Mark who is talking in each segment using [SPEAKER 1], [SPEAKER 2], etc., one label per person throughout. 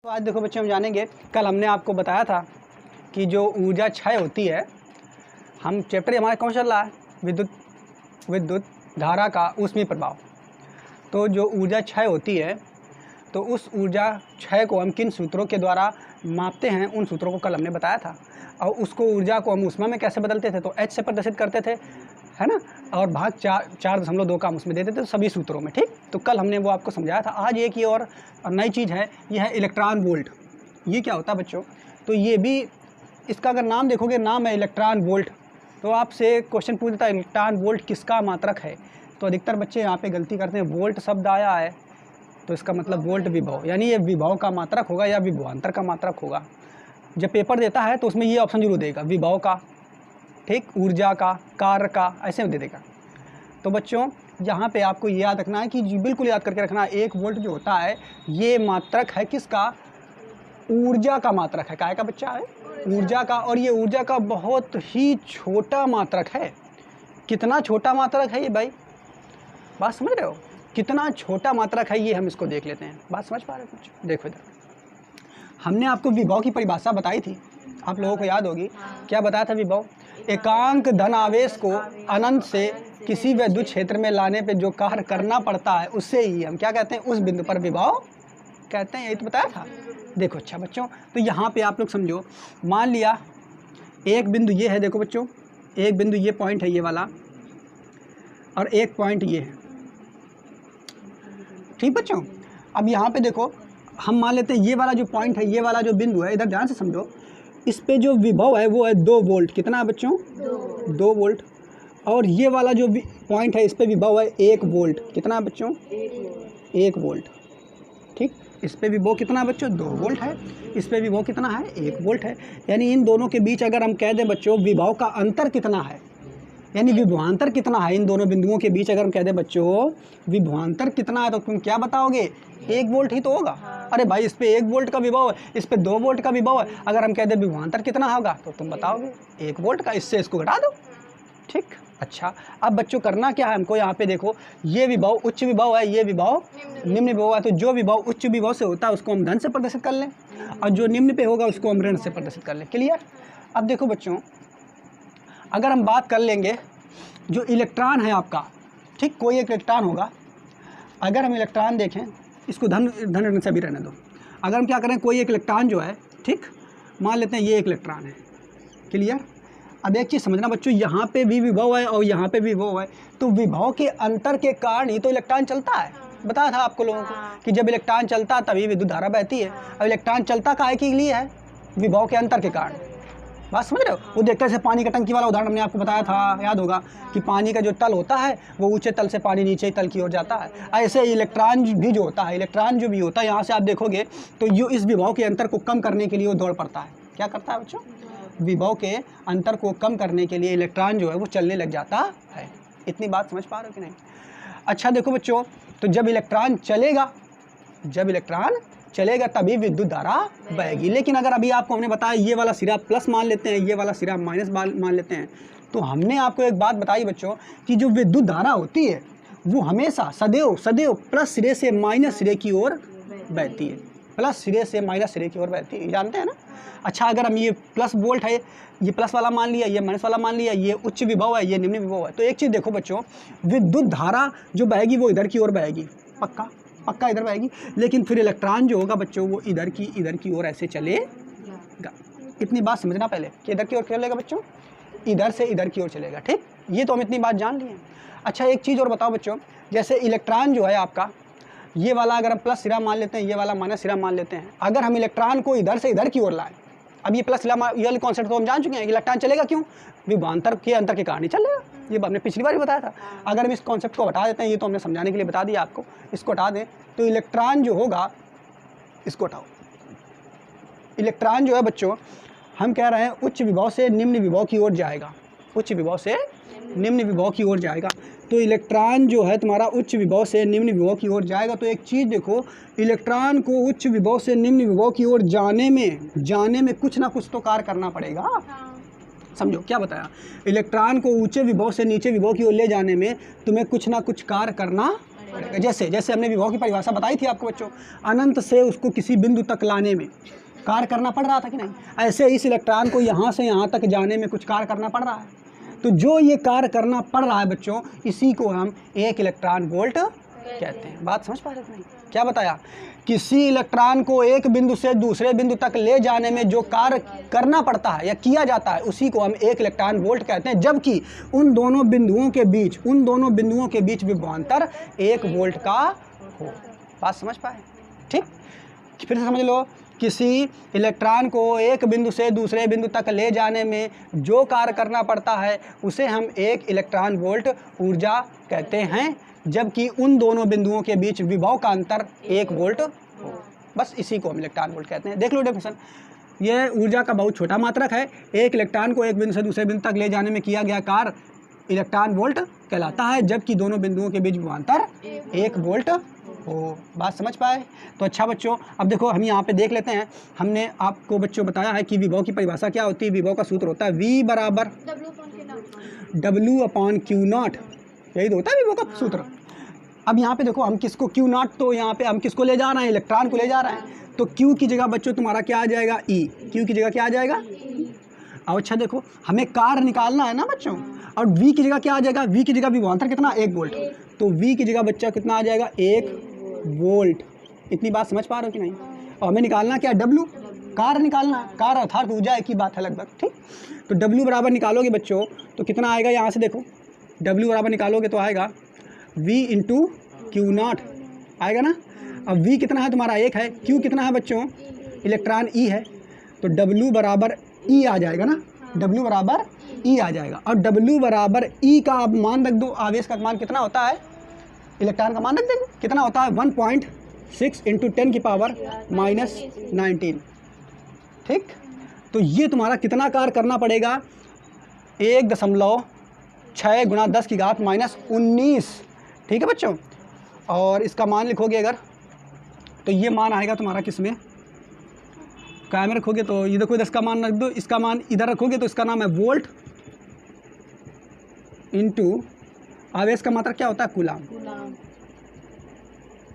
[SPEAKER 1] तो आज देखो बच्चे हम जानेंगे, कल हमने आपको बताया था कि जो ऊर्जा क्षय होती है, हम चैप्टर हमारा कौन चल रहा है, विद्युत धारा का ऊष्मीय प्रभाव। तो जो ऊर्जा क्षय होती है, तो उस ऊर्जा क्षय को हम किन सूत्रों के द्वारा मापते हैं, उन सूत्रों को कल हमने बताया था। और उसको ऊर्जा को हम ऊष्मा में कैसे बदलते थे, तो H से प्रदर्शित करते थे, है ना, और भाग 4.2 का हम उसमें देते थे सभी सूत्रों में। ठीक, तो कल हमने वो आपको समझाया था। आज एक ये और नई चीज़ है, ये है इलेक्ट्रॉन वोल्ट। ये क्या होता है बच्चों, तो ये भी इसका अगर नाम देखोगे, नाम है इलेक्ट्रॉन वोल्ट। तो आपसे क्वेश्चन पूछता है इलेक्ट्रॉन वोल्ट किसका मात्रक है, तो अधिकतर बच्चे यहाँ पे गलती करते हैं। वोल्ट शब्द आया है तो इसका मतलब वोल्ट विभव, यानी ये विभव का मात्रक होगा या विभवांतर का मात्रक होगा। जब पेपर देता है तो उसमें ये ऑप्शन जरूर देगा, विभव का, ठीक, ऊर्जा का, कार्य का, ऐसे दे देगा। तो बच्चों यहाँ पे आपको ये याद रखना है कि बिल्कुल याद करके रखना है, 1 वोल्ट जो होता है ये मात्रक है किसका, ऊर्जा का मात्रक है। काय का बच्चा है, ऊर्जा का। और ये ऊर्जा का बहुत ही छोटा मात्रक है। कितना छोटा मात्रक है ये भाई, बात समझ रहे हो, कितना छोटा मात्रक है ये, हम इसको देख लेते हैं। बात समझ पा रहे हो बच्चों, देखो इधर हमने आपको विभव की परिभाषा बताई थी, आप लोगों को याद होगी। क्या बताया था विभव, एकांक धन आवेश को अनंत से किसी विद्युत क्षेत्र में लाने पे जो कार्य करना पड़ता है उससे ही हम क्या कहते हैं, उस बिंदु पर विभव कहते हैं। यही तो बताया था। देखो अच्छा बच्चों, तो यहाँ पे आप लोग समझो, मान लिया एक बिंदु ये है, देखो बच्चों एक बिंदु ये पॉइंट है ये वाला, और एक पॉइंट ये है, ठीक बच्चों। अब यहाँ पे देखो हम मान लेते हैं ये वाला जो पॉइंट है, ये वाला जो बिंदु है, इधर ध्यान से समझो, इस पे जो विभव है वो है 2 वोल्ट। कितना है बच्चों, 2 वोल्ट। और ये वाला जो पॉइंट है इस पे विभव है 1 वोल्ट। कितना है बच्चों, 1 वोल्ट। ठीक, इस पे विभव कितना है बच्चों, 2 वोल्ट है। इस पे विभव कितना है, 1 वोल्ट है। यानी इन दोनों के बीच अगर हम कह दें बच्चों विभव का अंतर कितना है, यानी विभवांतर कितना है, इन दोनों बिंदुओं के बीच अगर हम कह दें बच्चों विभवांतर कितना है, तो तुम क्या बताओगे, 1 वोल्ट ही तो होगा। अरे भाई इस पे 1 वोल्ट का विभव है, इस पे 2 वोल्ट का विभव है, अगर हम कह दें विभवांतर कितना होगा तो तुम बताओगे 1 वोल्ट का, इससे इसको घटा दो। ठीक, अच्छा अब बच्चों करना क्या है हमको, यहाँ पे देखो ये विभव उच्च विभव है, ये विभव निम्न विभव है। तो जो विभव उच्च विभव से होता है उसको हम धन से प्रदर्शित कर लें, और जो निम्न पे होगा उसको हम ऋण से प्रदर्शित कर लें। क्लियर। अब देखो बच्चों, अगर हम बात कर लेंगे जो इलेक्ट्रॉन है आपका, ठीक, कोई एक इलेक्ट्रॉन होगा। अगर हम इलेक्ट्रॉन देखें, इसको धन ऋण से भी रहने दो। अगर हम क्या करें, कोई एक इलेक्ट्रॉन जो है, ठीक, मान लेते हैं ये एक इलेक्ट्रॉन है। क्लियर। अब एक चीज़ समझना बच्चों, यहाँ पे भी विभव है और यहाँ पे भी विभव है, तो विभव के अंतर के कारण ही तो इलेक्ट्रॉन चलता है। बताया था आपको लोगों को कि जब इलेक्ट्रॉन चलता तभी विद्युत धारा बहती है। अब इलेक्ट्रॉन चलता काहे के लिए है, विभव के अंतर के कारण। बात समझ रहे हो। वो देखते से पानी का टंकी वाला उदाहरण हमने आपको बताया था, याद होगा कि पानी का जो तल होता है वो ऊंचे तल से पानी नीचे तल की ओर जाता है। ऐसे इलेक्ट्रॉन भी जो होता है, इलेक्ट्रॉन जो भी होता है, यहाँ से आप देखोगे तो ये इस विभव के अंतर को कम करने के लिए वो दौड़ पड़ता है। क्या करता है बच्चों, विभव के अंतर को कम करने के लिए इलेक्ट्रॉन जो है वो चलने लग जाता है। इतनी बात समझ पा रहे हो कि नहीं। अच्छा देखो बच्चों, तो जब इलेक्ट्रॉन चलेगा तभी विद्युत धारा बहेगी। लेकिन अगर अभी आपको हमने बताया ये वाला सिरा प्लस मान लेते हैं, ये वाला सिरा माइनस मान लेते हैं, तो हमने आपको एक बात बताई बच्चों कि जो विद्युत धारा होती है वो हमेशा सदैव प्लस सिरे से माइनस सिरे की ओर बहती है। प्लस सिरे से माइनस सिरे की ओर बहती है, जानते हैं ना। अच्छा अगर हम ये प्लस वोल्ट है, ये प्लस वाला मान लिया, ये माइनस वाला मान लिया, ये उच्च विभव है, ये निम्न विभव है, तो एक चीज़ देखो बच्चों, विद्युत धारा जो बहेगी वो इधर की ओर बहेगी, पक्का इधर बहेगी। लेकिन फिर इलेक्ट्रॉन जो होगा बच्चों वो इधर की ओर ऐसे चलेगा। इतनी बात समझना पहले कि इधर की ओर चलेगा बच्चों, इधर से इधर की ओर चलेगा। ठीक, ये तो हम इतनी बात जान लिए। अच्छा एक चीज़ और बताओ बच्चों, जैसे इलेक्ट्रॉन जो है आपका, ये वाला अगर हम प्लस सिरा मान लेते हैं, ये वाला माइनस सिरा मान लेते हैं, अगर हम इलेक्ट्रॉन को इधर से इधर की ओर लाएं, अब ये प्लस सिरा ये वाले कॉन्सेप्ट तो हम जान चुके हैं, इलेक्ट्रॉन चलेगा क्यों, विभवांतर के अंतर के कारण ही चलेगा। ये हमने पिछली बार ही बताया था। अगर हम इस कॉन्सेप्ट को हटा देते हैं, ये तो हमने समझाने के लिए बता दिया आपको, इसको हटा दें तो इलेक्ट्रॉन जो होगा, इसको हटाओ, इलेक्ट्रॉन जो है बच्चों हम कह रहे हैं उच्च विभव से निम्न विभव की ओर जाएगा, उच्च विभव से निम्न विभव की ओर जाएगा। तो इलेक्ट्रॉन जो है तुम्हारा उच्च विभव से निम्न विभव की ओर जाएगा। तो एक चीज़ देखो, इलेक्ट्रॉन को उच्च विभव से निम्न विभव की ओर जाने में कुछ ना कुछ तो कार्य करना पड़ेगा। समझो क्या बताया, इलेक्ट्रॉन को ऊंचे विभव से नीचे विभव की ओर ले जाने में तुम्हें कुछ ना कुछ कार्य करना पड़ेगा। जैसे जैसे हमने विभव की परिभाषा बताई थी आपको बच्चों, अनंत से उसको किसी बिंदु तक लाने में कार्य करना पड़ रहा था कि नहीं, ऐसे इस इलेक्ट्रॉन को यहाँ से यहाँ तक जाने में कुछ कार्य करना पड़ रहा है। तो जो ये कार्य करना पड़ रहा है बच्चों, इसी को हम 1 इलेक्ट्रॉन वोल्ट कहते हैं। बात समझ पा रहे हैं? क्या बताया, किसी इलेक्ट्रॉन को एक बिंदु से दूसरे बिंदु तक ले जाने में जो कार्य करना पड़ता है या किया जाता है, उसी को हम 1 इलेक्ट्रॉन वोल्ट कहते हैं, जबकि उन दोनों बिंदुओं के बीच विभवांतर 1 वोल्ट का हो। बात समझ पाए? ठीक, फिर से समझ लो, किसी इलेक्ट्रॉन को एक बिंदु से दूसरे बिंदु तक ले जाने में जो कार्य करना पड़ता है, उसे हम 1 इलेक्ट्रॉन वोल्ट ऊर्जा कहते हैं, जबकि उन दोनों बिंदुओं के बीच विभव का अंतर 1 वोल्ट हो। बस इसी को हम इलेक्ट्रॉन वोल्ट कहते हैं। देख लो डेफिनेशन, यह ऊर्जा का बहुत छोटा मात्रक है। एक इलेक्ट्रॉन को एक बिंदु से दूसरे बिंदु तक ले जाने में किया गया कार्य इलेक्ट्रॉन वोल्ट कहलाता है, जबकि दोनों बिंदुओं के बीच विभवांतर 1 वोल्ट हो। बात समझ पाए? तो अच्छा बच्चों, अब देखो हम यहाँ पे देख लेते हैं। हमने आपको बच्चों बताया है कि विभव की परिभाषा क्या होती है। विभव का सूत्र होता है V बराबर W/Q0। यही तो होता है विभव का सूत्र। अब यहाँ पे देखो, हम किसको Q0, तो यहाँ पे हम किसको ले जा रहे हैं, इलेक्ट्रॉन को ले जा रहे हैं। तो Q की जगह बच्चों तुम्हारा क्या आ जाएगा, E। Q की जगह क्या आ जाएगा, अब अच्छा देखो, हमें कार्य निकालना है ना बच्चों, और V की जगह क्या आ जाएगा, V की जगह विभवांतर कितना, 1 वोल्ट। तो V की जगह बच्चा कितना आ जाएगा, 1 वोल्ट। इतनी बात समझ पा रहे हो कि नहीं? और हमें निकालना क्या है, W, कार्य निकालना है। कार्य अर्थात ऊर्जा की बात है लगभग। ठीक, तो W बराबर निकालोगे बच्चों तो कितना आएगा, यहाँ से देखो W बराबर निकालोगे तो आएगा V × Q0 आएगा ना। अब V कितना है तुम्हारा, 1 है। Q कितना है बच्चों, इलेक्ट्रॉन E है, तो W बराबर E आ जाएगा ना। W बराबर E आ जाएगा। और W बराबर E का अब मान रख दो, आवेश का मान कितना होता है, इलेक्ट्रॉन का मान रख देंगे, कितना होता है 1.6 × 10⁻⁻19। ठीक, तो ये तुम्हारा कितना कार्य करना पड़ेगा, 1.6 × 10⁻⁻19। ठीक है बच्चों, और इसका मान लिखोगे अगर, तो ये मान आएगा तुम्हारा किस में, काय में रखोगे, तो ये देखो इधर इसका मान रख दो, इसका मान इधर रखोगे तो इसका नाम है वोल्ट इंटू आवेश का मात्रा क्या होता है, कूलाम।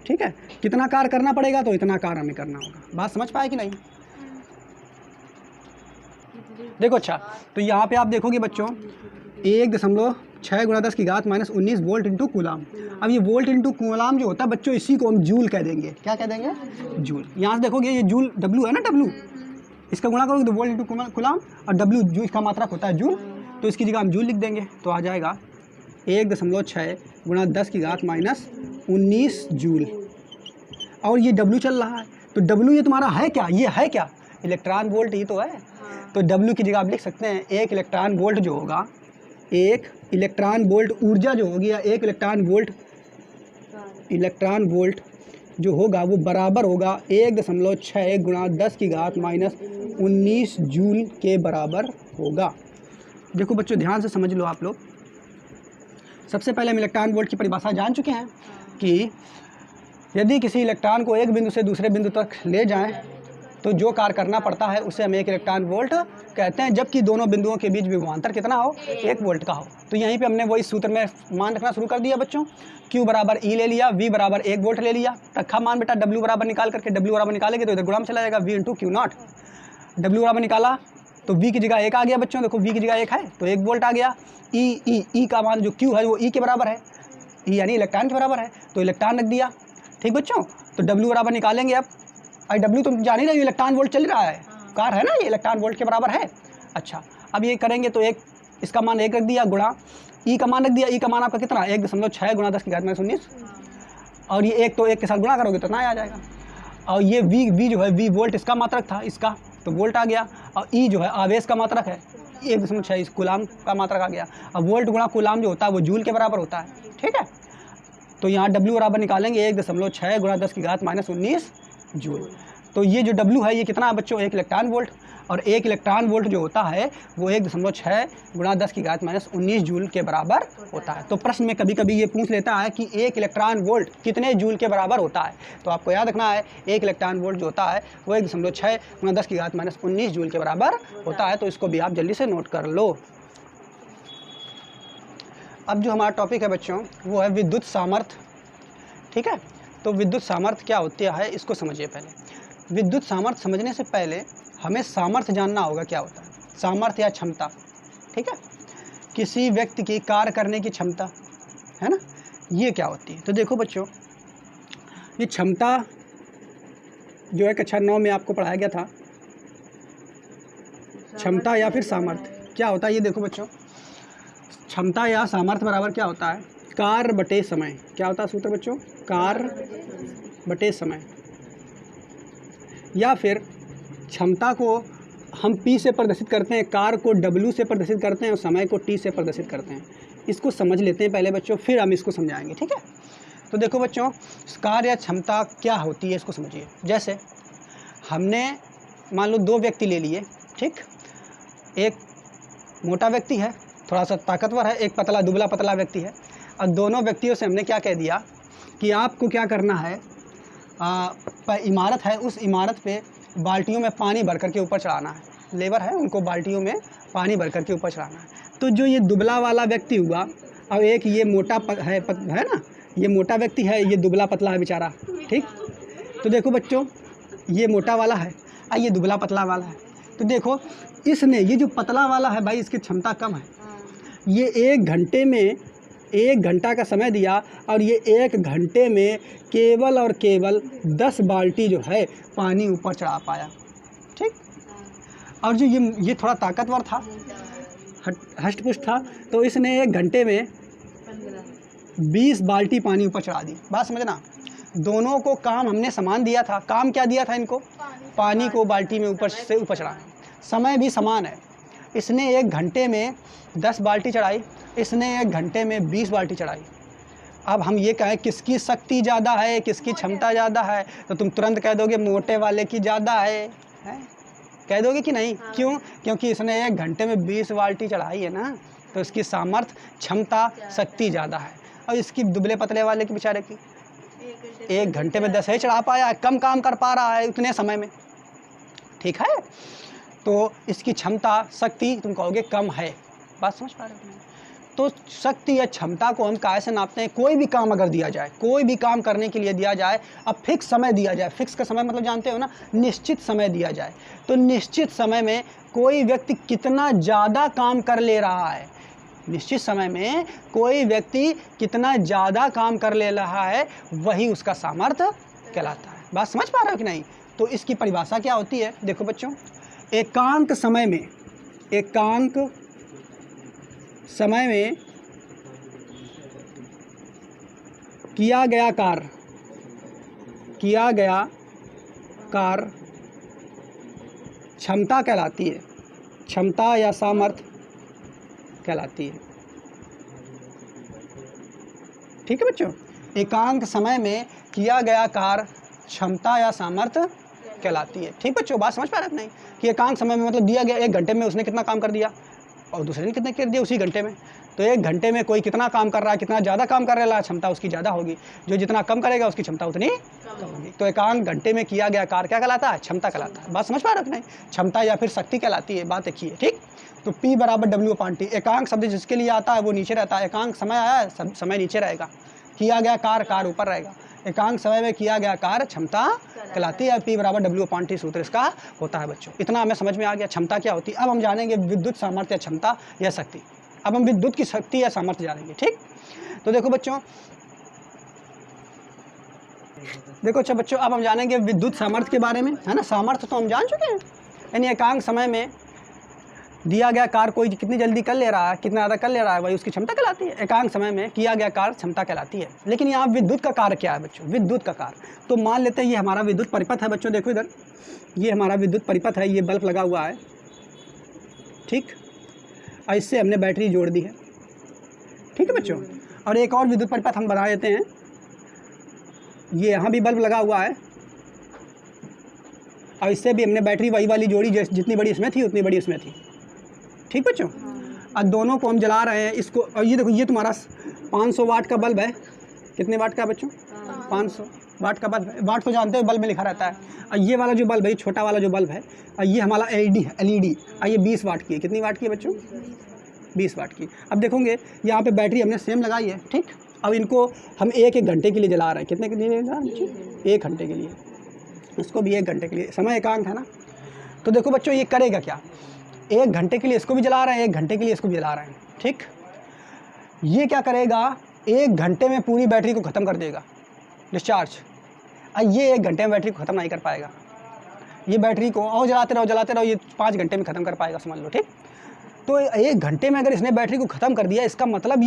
[SPEAKER 1] ठीक है, कितना कार्य करना पड़ेगा, तो इतना कार्य हमें करना होगा। बात समझ पाए कि नहीं? देखो अच्छा, तो यहाँ पे आप देखोगे बच्चों 1.6 × 10⁻⁻19 वोल्ट इंटू कूलाम। अब ये वोल्ट इंटू कूलाम जो होता है बच्चों, इसी को हम जूल कह देंगे। क्या कह देंगे, जूल। यहाँ से देखोगे ये जूल W है ना, W, इसका गुणा करोगे तो वोल्ट इंटू कूलाम, और W जूल का मात्रक होता है जूल, तो इसकी जगह हम जूल लिख देंगे, तो आ जाएगा 1.6 × 10⁻⁻19 जूल। और ये W चल रहा है, तो W ये तुम्हारा है क्या, ये है क्या, इलेक्ट्रॉन वोल्ट ही तो है। तो W की जगह आप लिख सकते हैं 1 इलेक्ट्रॉन वोल्ट जो होगा, 1 इलेक्ट्रॉन वोल्ट ऊर्जा जो होगी, या 1 इलेक्ट्रॉन वोल्ट जो होगा वो बराबर होगा 1.6 × 10⁻⁻19 जूल के बराबर होगा। देखो बच्चों ध्यान से समझ लो आप लोग। सबसे पहले हम इलेक्ट्रॉन वोल्ट की परिभाषा जान चुके हैं कि यदि किसी इलेक्ट्रॉन को एक बिंदु से दूसरे बिंदु तक ले जाएं तो जो कार्य करना पड़ता है उसे हम 1 इलेक्ट्रॉन वोल्ट कहते हैं, जबकि दोनों बिंदुओं के बीच विभवांतर कितना हो, 1 वोल्ट का हो। तो यहीं पे हमने वही सूत्र में मान रखना शुरू कर दिया बच्चों। Q बराबर E ले लिया, V बराबर 1 वोल्ट ले लिया, रखा मान बेटा। W बराबर निकाल करके, W बराबर निकालेंगे तो इधर गुणा में चला जाएगा, V × Q0। W बराबर निकाला तो V की जगह 1 आ गया बच्चों, देखो V की जगह 1 है तो 1 वोल्ट आ गया। E का मान जो Q है वो E के बराबर है, E यानी इलेक्ट्रॉन के बराबर है, तो इलेक्ट्रॉन रख दिया। ठीक बच्चों, तो W बराबर निकालेंगे अब, और W तुम जान ही रहे हो इलेक्ट्रॉन वोल्ट चल रहा है, कार है ना, ये इलेक्ट्रॉन वोल्ट के बराबर है। अच्छा, अब ये करेंगे तो एक इसका मान 1 रख दिया, गुणा E का मान रख दिया। E का मान आपका कितना, 1.6 × 10⁻⁻19, और ये 1 तो 1 के साथ गुणा करोगे तो ना आ जाएगा। और ये V जो है, V वोल्ट इसका मात्रक था, इसका तो वोल्ट आ गया, और E जो है आवेश का मात्रक है, 1.6 इस कूलाम का मात्रक आ गया। अब वोल्ट गुणा कूलाम जो होता है वो जूल के बराबर होता है। ठीक है, तो यहाँ W बराबर निकालेंगे 1.6 × 10⁻⁻19 जूल। तो ये जो W है ये कितना है बच्चों, 1 इलेक्ट्रॉन वोल्ट, और 1 इलेक्ट्रॉन वोल्ट जो होता है वो 1.6 × 10⁻⁻19 जूल के बराबर होता है। तो प्रश्न में कभी कभी ये पूछ लेता है कि 1 इलेक्ट्रॉन वोल्ट कितने जूल के बराबर होता है, तो आपको याद रखना है 1 इलेक्ट्रॉन वोल्ट जो होता है वो 1.6 × 10⁻⁻19 जूल के बराबर होता है। तो इसको भी आप जल्दी से नोट कर लो। अब जो हमारा टॉपिक है बच्चों वो है विद्युत सामर्थ्य ठीक है। तो विद्युत सामर्थ्य क्या होती है इसको समझिए पहले। विद्युत सामर्थ्य समझने से पहले हमें सामर्थ्य जानना होगा क्या होता है। सामर्थ्य या क्षमता, ठीक है, किसी व्यक्ति की कार्य करने की क्षमता, है ना, ये क्या होती है। तो देखो बच्चों, ये क्षमता जो है कक्षा 9 में आपको पढ़ाया गया था, क्षमता या फिर सामर्थ्य क्या होता है। ये देखो बच्चों, क्षमता या सामर्थ्य बराबर क्या होता है, कार्य बटे समय। क्या होता है सूत्र बच्चों, कार्य बटे समय। या फिर क्षमता को हम P से प्रदर्शित करते हैं, कार्य को W से प्रदर्शित करते हैं और समय को T से प्रदर्शित करते हैं। इसको समझ लेते हैं पहले बच्चों, फिर हम इसको समझाएंगे, ठीक है। तो देखो बच्चों, कार्य या क्षमता क्या होती है इसको समझिए। जैसे हमने मान लो 2 व्यक्ति ले लिए, ठीक, एक मोटा व्यक्ति है, थोड़ा सा ताकतवर है, एक पतला दुबला पतला व्यक्ति है, और दोनों व्यक्तियों से हमने क्या कह दिया कि आपको क्या करना है, इमारत है, उस इमारत पे बाल्टियों में पानी भर करके ऊपर चढ़ाना है। लेबर है, उनको बाल्टियों में पानी भर करके ऊपर चढ़ाना है। तो जो ये दुबला वाला व्यक्ति हुआ और एक ये मोटा है ना, ये मोटा व्यक्ति है, ये दुबला पतला है बेचारा, ठीक। तो देखो बच्चों, ये मोटा वाला है और ये दुबला पतला वाला है। तो देखो इसने, ये जो पतला वाला है भाई, इसकी क्षमता कम है। ये 1 घंटे में 1 घंटा का समय दिया और ये 1 घंटे में केवल और केवल 10 बाल्टी जो है पानी ऊपर चढ़ा पाया, ठीक। और जो ये थोड़ा ताकतवर था, हष्ट-पुष्ट था, तो इसने 1 घंटे में 20 बाल्टी पानी ऊपर चढ़ा दी। बात समझना, दोनों को काम हमने समान दिया था। काम क्या दिया था इनको, पानी को बाल्टी में ऊपर से ऊपर चढ़ाना। समय भी समान है। इसने 1 घंटे में 10 बाल्टी चढ़ाई, इसने 1 घंटे में 20 बाल्टी चढ़ाई। अब हम ये कहें किसकी शक्ति ज़्यादा है, किसकी क्षमता ज़्यादा है, तो तुम तुरंत कह दोगे मोटे वाले की ज़्यादा है? कह दोगे कि नहीं? हाँ। क्यों? क्योंकि इसने 1 घंटे में 20 बाल्टी चढ़ाई है ना, तो इसकी सामर्थ्य, क्षमता, शक्ति ज़्यादा है। और इसकी दुबले पतले वाले की बेचारे की 1 घंटे में 10 ही चढ़ा पाया है, कम काम कर पा रहा है उतने समय में, ठीक है। तो इसकी क्षमता, शक्ति तुम कहोगे कम है। बात समझ पा रहे हो? तो शक्ति या क्षमता को हम काहे से नापते हैं? कोई भी काम अगर दिया जाए, कोई भी काम करने के लिए दिया जाए, अब फिक्स समय दिया जाए, फिक्स का समय मतलब जानते हो ना, निश्चित समय दिया जाए, तो निश्चित समय में कोई व्यक्ति कितना ज़्यादा काम कर ले रहा है, निश्चित समय में कोई व्यक्ति कितना ज़्यादा काम कर ले रहा है, वही उसका सामर्थ्य कहलाता है। बात समझ पा रहे हो कि नहीं? तो इसकी परिभाषा क्या होती है? देखो बच्चों, एकांक समय में, एकांक समय में किया गया कार्य, किया गया कार्य क्षमता कहलाती है, क्षमता या सामर्थ्य कहलाती है, ठीक है बच्चों। एकांक समय में किया गया कार्य क्षमता या सामर्थ्य कहलाती है, ठीक बच्चों। बात समझ पा रहे हैं नहीं? कि एकांक समय में मतलब दिया गया 1 घंटे में उसने कितना काम कर दिया और दूसरे ने कितना कर दिया उसी घंटे में। तो 1 घंटे में कोई कितना काम कर रहा है, कितना ज़्यादा काम कर रहा है, क्षमता उसकी ज़्यादा होगी। जो जितना कम करेगा उसकी क्षमता उतनी कम होगी। तो एकांक घंटे में किया गया कार्य क्या कहलाता है? क्षमता कहलाता है। बात समझ पा रहे हो नहीं? क्षमता या फिर शक्ति कहलाती है। बात देखिए, ठीक। तो P बराबर W/T। एकांक शब्द जिसके लिए आता है वो नीचे रहता है। एकांक समय आया है, समय नीचे रहेगा, किया गया कार्य ऊपर रहेगा। एकांक समय में किया गया कार्य क्षमता कहलाती है। P बराबर W/T सूत्र इसका होता है बच्चों। इतना हमें समझ में आ गया क्षमता क्या होती है। अब हम जानेंगे विद्युत सामर्थ्य, क्षमता या शक्ति। अब हम विद्युत की शक्ति या सामर्थ्य जानेंगे, ठीक। तो देखो बच्चों, अच्छा बच्चों, अब हम जानेंगे विद्युत सामर्थ्य के बारे में, है ना। सामर्थ्य तो हम जान चुके हैं, यानी एकांक समय में दिया गया कार्य कोई कितनी जल्दी कर ले रहा है, कितना ज़्यादा कर ले रहा है, वही उसकी क्षमता कहलाती है। एकांक समय में किया गया कार्य क्षमता कहलाती है। लेकिन यहाँ विद्युत का कार्य क्या है बच्चों? विद्युत का कार्य तो मान लेते हैं ये हमारा विद्युत परिपथ है बच्चों। देखो इधर, ये हमारा विद्युत परिपथ है, ये बल्ब लगा हुआ है, ठीक। और इससे हमने बैटरी जोड़ दी है, ठीक है बच्चों। और एक और विद्युत परिपथ हम बना देते हैं, ये यहाँ भी बल्ब लगा हुआ है और इससे भी हमने बैटरी वही वाली जोड़ी, जितनी बड़ी इसमें थी उतनी बड़ी इसमें थी, ठीक बच्चों। अब दोनों को हम जला रहे हैं इसको। और ये देखो, ये तुम्हारा 500 वाट का बल्ब है। कितने वाट का बच्चों? 500 वाट का बल्ब है। वाट तो जानते हो, बल्ब में लिखा रहता है। और ये वाला जो बल्ब है, छोटा वाला जो बल्ब है, और ये हमारा LED है, LED। और ये 20 वाट की है। कितनी वाट की है बच्चों? 20 वाट की। अब देखोगे यहाँ पे बैटरी हमने सेम लगाई है, ठीक। अब इनको हम 1-1 घंटे के लिए जला रहे हैं। कितने के लिए जला रहे हैं? 1 घंटे के लिए। इसको भी 1 घंटे के लिए, समय एकांक है ना। तो देखो बच्चों ये करेगा क्या, 1 घंटे के लिए इसको भी जला रहे हैं, 1 घंटे के लिए इसको भी जला रहे हैं, ठीक। ये क्या करेगा, 1 घंटे में पूरी बैटरी को ख़त्म कर देगा, डिस्चार्ज। ये 1 घंटे में बैटरी को ख़त्म नहीं कर पाएगा। ये बैटरी को और जलाते रहो, ये 5 घंटे में ख़त्म कर पाएगा, समझ लो, ठीक। तो 1 घंटे में अगर इसने बैटरी को ख़त्म कर दिया, इसका मतलब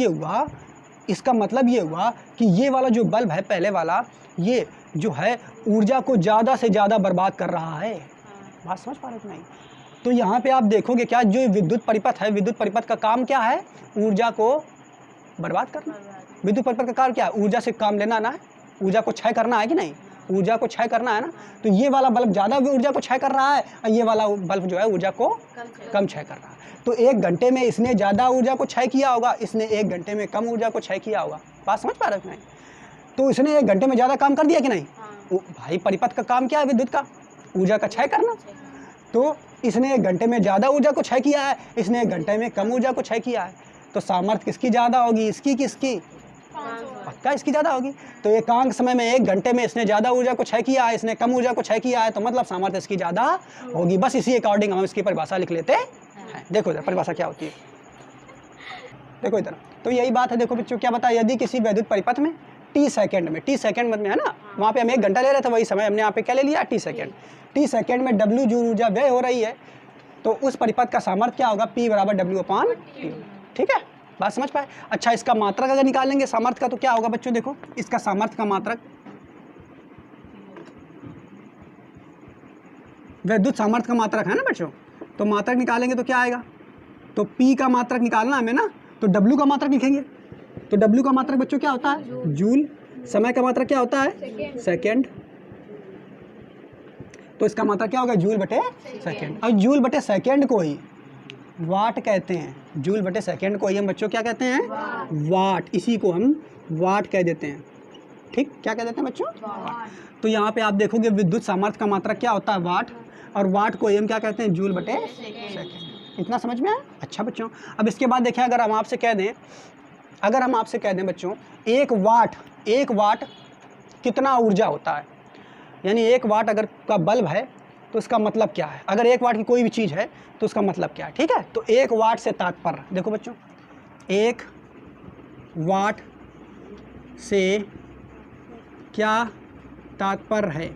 [SPEAKER 1] ये हुआ कि ये वाला जो बल्ब है पहले वाला, ये जो है ऊर्जा को ज़्यादा से ज़्यादा बर्बाद कर रहा है। बात समझ पा रहे हो कि नहीं? तो यहाँ पे आप देखोगे क्या, जो विद्युत परिपथ है, विद्युत परिपथ का काम क्या है, ऊर्जा को बर्बाद करना। विद्युत परिपथ का कार्य क्या है, ऊर्जा से काम लेना ना है, ऊर्जा को क्षय करना है कि नहीं, ऊर्जा को क्षय करना है ना। तो ये वाला बल्ब ज़्यादा ऊर्जा को क्षय कर रहा है और ये वाला बल्ब जो है ऊर्जा को कम क्षय कर रहा है। तो 1 घंटे में इसने ज़्यादा ऊर्जा को क्षय किया होगा, इसने 1 घंटे में कम ऊर्जा को क्षय किया होगा। बात समझ पा रहे हो नहीं? तो इसने 1 घंटे में ज़्यादा काम कर दिया कि नहीं? भाई परिपथ का काम क्या है, विद्युत का, ऊर्जा का क्षय करना। तो इसने 1 घंटे में ज़्यादा ऊर्जा को क्षय किया है, इसने 1 घंटे में कम ऊर्जा को क्षय किया है। तो सामर्थ्य किसकी ज़्यादा होगी, इसकी किसकी? पक्का इसकी ज़्यादा होगी। तो एकांक समय में 1 घंटे में इसने ज़्यादा ऊर्जा को क्षय किया है, इसने कम ऊर्जा को क्षय किया है, तो मतलब सामर्थ्य इसकी ज़्यादा होगी। बस इसी अकॉर्डिंग हम इसकी परिभाषा लिख लेते हैं। देखो इधर परिभाषा क्या होती है, देखो इधर। तो यही बात है, देखो बच्चों क्या बताया, यदि किसी विद्युत परिपथ में t सेकंड में है ना, वहाँ पे हम 1 घंटा ले रहे थे, वही समय हमने यहाँ पे क्या ले लिया, t सेकंड में W जूल ऊर्जा व्यय हो रही है। तो उस परिपथ का सामर्थ्य क्या होगा, P बराबर W/T। ठीक है, बात समझ पाए। अच्छा, इसका मात्रक अगर निकालेंगे सामर्थ्य का तो क्या होगा बच्चों, देखो इसका सामर्थ्य का मात्रक, विद्युत सामर्थ्य का मात्रक है ना बच्चों, तो मात्रक निकालेंगे तो क्या आएगा, तो P का मात्रक निकालना हमें ना, तो W का मात्रक लिखेंगे। तो W का मात्रक बच्चों क्या होता है, जूल। समय का मात्रक क्या होता है, सेकेंड। तो इसका मात्रक क्या होगा, जूल बटे सेकेंड। और जूल बटे सेकेंड को ही वाट कहते हैं, जूल बटे सेकेंड को ही हम बच्चों क्या कहते हैं, वाट। इसी को हम वाट कह देते हैं। ठीक, क्या कह देते हैं बच्चों, वाट। तो यहाँ पे आप देखोगे विद्युत सामर्थ्य का मात्रक क्या होता है, वाट, और वाट को हम क्या कहते हैं, जूल बटे सेकेंड। इतना समझ में आया। अच्छा बच्चों, अब इसके बाद देखें, अगर हम आपसे कह दें बच्चों, 1 वाट कितना ऊर्जा होता है, यानी 1 वाट अगर का बल्ब है तो इसका मतलब क्या है, अगर 1 वाट की कोई भी चीज़ है तो उसका मतलब क्या है। ठीक है, तो 1 वाट से तात्पर्य, देखो बच्चों, 1 वाट से क्या तात्पर्य है,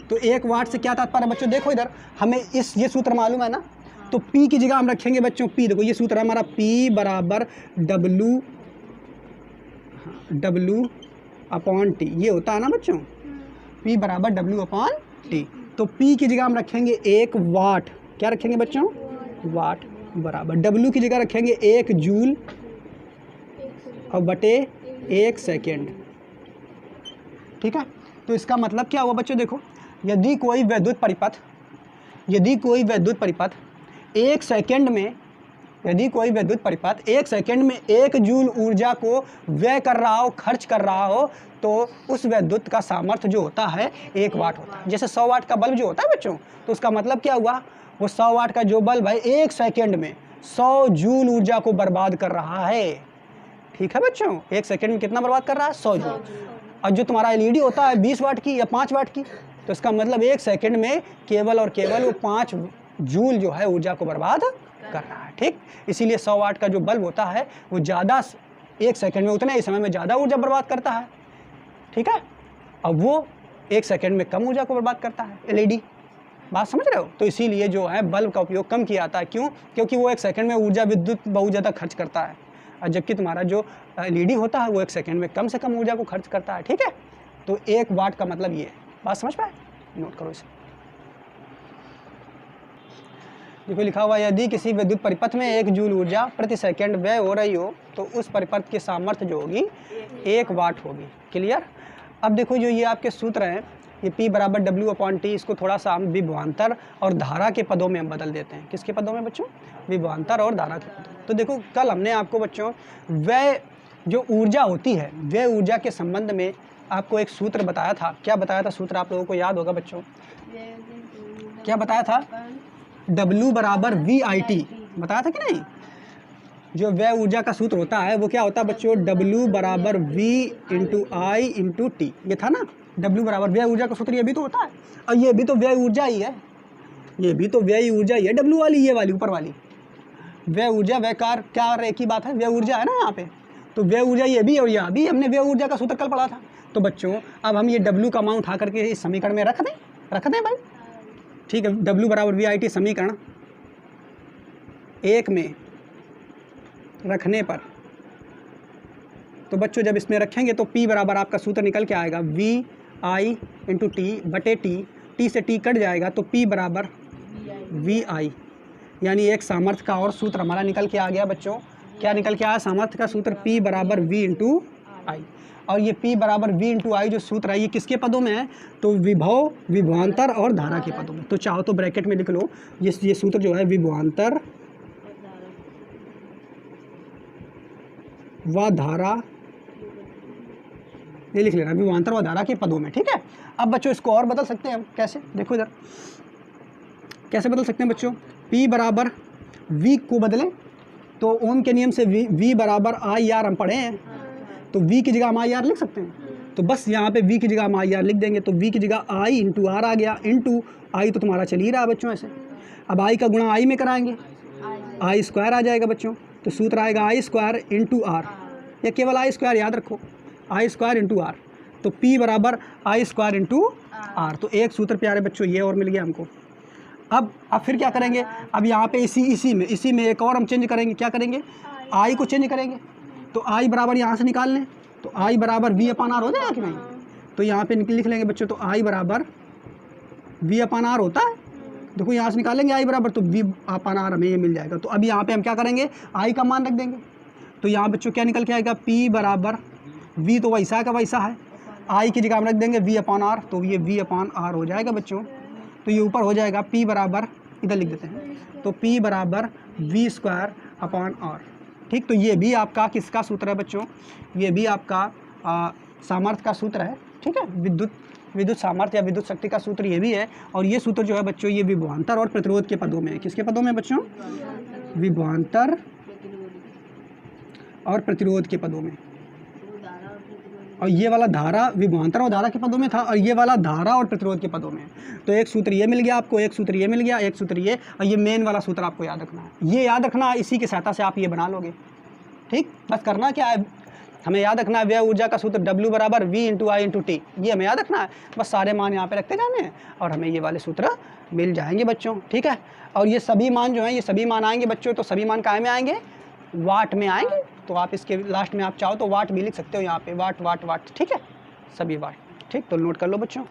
[SPEAKER 1] तो 1 वाट से क्या तात्पर्य है बच्चों, देखो इधर हमें ये सूत्र मालूम है ना, तो P की जगह हम रखेंगे बच्चों P, देखो ये सूत्र है हमारा, P बराबर W/T, ये होता है ना बच्चों, P बराबर W/T। तो P की जगह हम रखेंगे 1 वाट, क्या रखेंगे बच्चों, वाट, बराबर W की जगह रखेंगे 1 जूल और बटे 1 सेकेंड। ठीक है, तो इसका मतलब क्या हुआ बच्चों, देखो यदि कोई विद्युत परिपथ 1 सेकेंड में, यदि कोई विद्युत परिपथ 1 सेकेंड में 1 जूल ऊर्जा को व्यय कर रहा हो, खर्च कर रहा हो, तो उस विद्युत का सामर्थ्य जो होता है 1 वाट होता है। जैसे 100 वाट का बल्ब जो होता है बच्चों, तो उसका मतलब क्या हुआ, वो 100 वाट का जो बल्ब है 1 सेकेंड में 100 जूल ऊर्जा को बर्बाद कर रहा है। ठीक है बच्चों, 1 सेकेंड में कितना बर्बाद कर रहा है, 100 जूल। और जो तुम्हारा LED होता है 20 वाट की या 5 वाट की, तो इसका मतलब 1 सेकेंड में केवल और केवल वो 5 जूल जो है ऊर्जा को बर्बाद कर रहा है। ठीक, इसीलिए 100 वाट का जो बल्ब होता है वो ज़्यादा 1 सेकेंड में, उतने ही समय में ज़्यादा ऊर्जा बर्बाद करता है। ठीक है, अब वो 1 सेकेंड में कम ऊर्जा को बर्बाद करता है LED। बात समझ रहे हो। तो इसीलिए जो है बल्ब का उपयोग कम किया जाता है। क्यों, क्योंकि वो 1 सेकेंड में ऊर्जा विद्युत बहुत ज़्यादा खर्च करता है, और जबकि तुम्हारा जो LED होता है वो 1 सेकेंड में कम से कम ऊर्जा को खर्च करता है। ठीक है, तो 1 वाट का मतलब ये है। बात समझ पाए, नोट करो इसे। देखो लिखा हुआ, यदि किसी विद्युत परिपथ में 1 जूल ऊर्जा प्रति सेकंड व्यय हो रही हो तो उस परिपथ की सामर्थ्य जो होगी 1 वाट होगी। क्लियर। अब देखो जो ये आपके सूत्र हैं, ये P बराबर W/T, इसको थोड़ा सा हम विभवांतर और धारा के पदों में हम बदल देते हैं। किसके पदों में बच्चों, विभवांतर और धारा के पदों। तो देखो कल हमने आपको बच्चों व्यय जो ऊर्जा होती है, व्यय ऊर्जा के संबंध में आपको एक सूत्र बताया था। क्या बताया था सूत्र, आप लोगों को याद होगा बच्चों, क्या बताया था, W बराबर VIT बताया था कि नहीं। जो व्यय ऊर्जा का सूत्र होता है वो क्या होता है बच्चों, W बराबर V इंटू आई इंटू टी। ये था ना, W बराबर व्यय ऊर्जा का सूत्र, ये भी तो होता है, और ये भी तो व्यय ऊर्जा ही है, ये भी तो व्यय ऊर्जा ही है, W वाली, ये वाली ऊपर वाली व्यय ऊर्जा, व्यय कार्य क्या और एक ही बात है, व्यय ऊर्जा है ना यहाँ पे, तो व्यय ऊर्जा ये भी और यहाँ भी, हमने व्यय ऊर्जा का सूत्र कल पढ़ा था। तो बच्चों अब हम ये W का मान उठा करके इस समीकरण में रख दें भाई, ठीक है। W बराबर VIT समीकरण एक में रखने पर, तो बच्चों जब इसमें रखेंगे तो P बराबर आपका सूत्र निकल के आएगा VI इंटू टी बटे टी से टी कट जाएगा, तो P बराबर VI, यानी एक सामर्थ्य का और सूत्र हमारा निकल के आ गया बच्चों। क्या निकल के आया, सामर्थ्य का सूत्र P बराबर V इंटू आई। और ये P बराबर V इंटू आई जो सूत्र है ये किसके पदों में है, तो विभव, विभवांतर और धारा के पदों में। तो चाहो तो ब्रैकेट में लिख लो, ये सूत्र जो है विभवांतर व धारा, ये लिख लेना, विभवांतर व धारा के पदों में, ठीक है। अब बच्चों इसको और बदल सकते हैं हम, कैसे, देखो इधर कैसे बदल सकते हैं बच्चों। P बराबर V को बदलें तो ओम के नियम से V बराबर IR हम पढ़े हैं, तो V की जगह हम IR लिख सकते हैं, तो बस यहाँ पे V की जगह हम IR लिख देंगे, तो V की जगह I इंटू R आ गया, इंटू I तो तुम्हारा चल ही रहा है बच्चों ऐसे। अब I का गुणा I में कराएंगे, I स्क्वायर आ जाएगा बच्चों, तो सूत्र आएगा I स्क्वायर इंटू R, या केवल I स्क्वायर याद रखो, I स्क्वायर इंटू R, तो P बराबर I स्क्वायर इंटू R। तो एक सूत्र प्यारे बच्चों ये और मिल गया हमको। अब फिर क्या करेंगे, अब यहाँ पे इसी में एक और हम चेंज करेंगे, क्या करेंगे, I को चेंज करेंगे, तो I बराबर यहाँ से निकाल लें, तो I बराबर V अपान R हो जाएगा कि नहीं, तो यहाँ पे लिख लेंगे बच्चों, तो I बराबर V अपान R होता है, देखो यहाँ से निकालेंगे I बराबर, तो V अपान R हमें ये मिल जाएगा। तो अब यहाँ पे हम क्या करेंगे, I का मान रख देंगे, तो यहाँ बच्चों क्या निकल के आएगा, P बराबर V तो वैसा का वैसा है, I की जगह हम रख देंगे V अपान R, तो ये V अपान R हो जाएगा बच्चों। तो ये ऊपर हो जाएगा P बराबर, इधर लिख देते हैं, तो P बराबर V स्क्वायर अपान R, ठीक। तो ये भी आपका किसका सूत्र है बच्चों, ये भी आपका सामर्थ्य का सूत्र है, ठीक है। विद्युत सामर्थ्य या विद्युत शक्ति का सूत्र ये भी है, और ये सूत्र जो है बच्चों ये विभवांतर और प्रतिरोध के पदों में है। किसके पदों में बच्चों, विभवांतर और प्रतिरोध के पदों में। और ये वाला धारा विभवांतर और धारा के पदों में था, और ये वाला धारा और प्रतिरोध के पदों में। तो एक सूत्र ये मिल गया आपको, एक सूत्र ये मिल गया, एक सूत्र ये, और ये मेन वाला सूत्र आपको याद रखना है। ये याद रखना है, इसी की सहायता से आप ये बना लोगे, ठीक। बस करना क्या है, हमें याद रखना है व्यय ऊर्जा का सूत्र W बराबर V इंटू आई इंटू टी, ये हमें याद रखना है। बस सारे मान यहाँ पे रखते जाने हैं और हमें ये वाले सूत्र मिल जाएंगे बच्चों, ठीक है। और ये सभी मान जो हैं, ये सभी मान आएंगे बच्चों, तो सभी मान काहे में आएंगे, वाट में आएंगे। तो आप इसके लास्ट में आप चाहो तो वाट भी लिख सकते हो यहाँ पे, वाट वाट वाट, ठीक है, सभी वाट, ठीक। तो नोट कर लो बच्चों।